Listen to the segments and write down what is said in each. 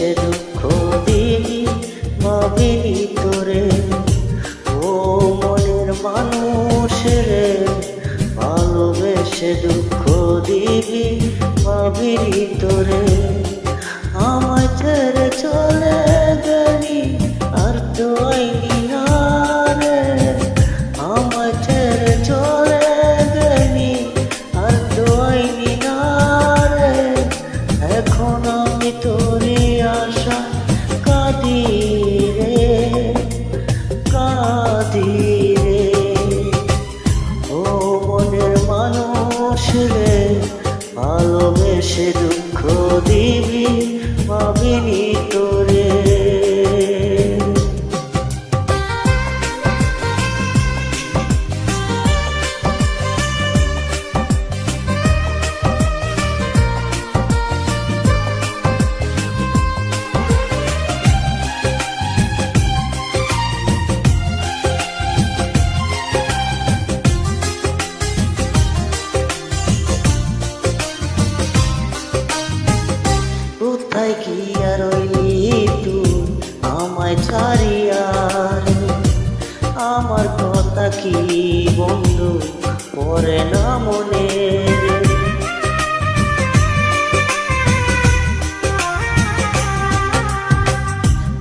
ভালোবেসে দুঃখ দিবি ভাবিনি তোরে। ও মনের মানুষ রে, ভালোবেসে দুঃখ দিবি ভাবিনি তোরে। আমায় ছেড়ে চলে গেলি আর তো আইনি না রে। আমায় ছেড়ে চলে গেলি আর তো আইনি না রে। এখন আমি তোরই আশা কাঁদি রে, কাঁদি রে। ও মনের মানুষ রে, ভালোবেসে দুঃখ দিবি ভাবিনি তোরে। কোথায় গিয়া রইলি তুই আমায় ছাড়িয়া রে। আমার কথা কি বন্ধু পড়ে না মনে রে।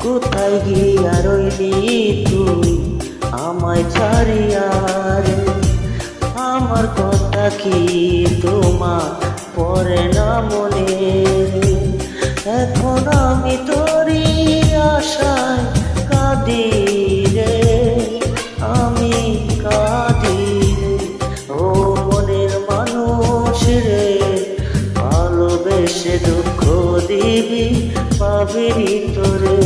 কোথায় গিয়া রইলি তুই আমায় ছাড়িয়া রে। আমার কথা কি তোমার পড়ে না মনে রে। এখন আমি তোরই আশায় কাঁদি রে, আমি কাঁদি রে। ও মনের মানুষ রে, ভালোবেসে দুঃখ দিবি ভাবিনি তোরে।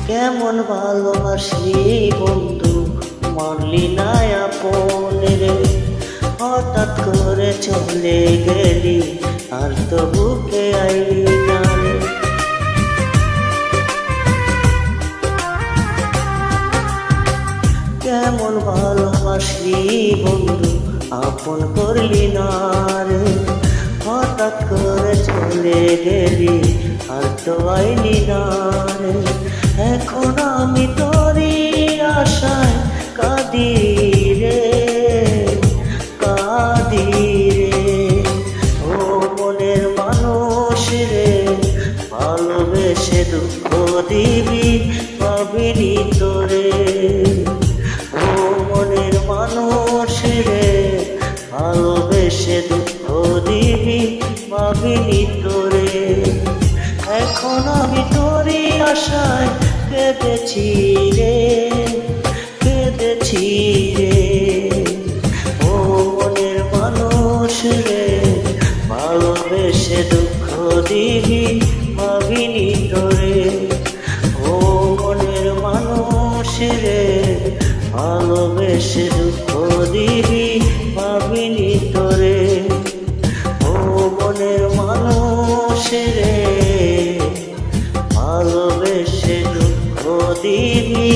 কেমন ভালোবাসলি বন্ধু মানলি না আপন রে। হঠাৎ করে চলে গেলি আর তো বুকে আইলি না রে। কেমন ভালোবাসলি বন্ধু আপন করলি না রে। হঠাৎ করে চলে গেলি আর তো আইলি না রে। এখন আমি তোরই আশায় কাঁদি রে, কাঁদি রে। ও মনের মানুষ রে, ভালোবেসে দুঃখ দিবি ভাবিনি তোরে। ও মনের মানুষ রে, ভালোবেসে দুঃখ দিবি ভাবিনি তোরে। এখন আমি তোরই আশায় কেঁদেছি রে, কেঁদেছি রে। ও মনের মানুষ রে, ভালোবেসে দুঃখ দিবি ভাবিনি তোরে। ও মনের মানুষ রে, ভালোবেসে দুঃখ দিবি ভাবিনি তোরে। ও মনের মানুষ রে, ভালোবেসে দুঃখ দিবি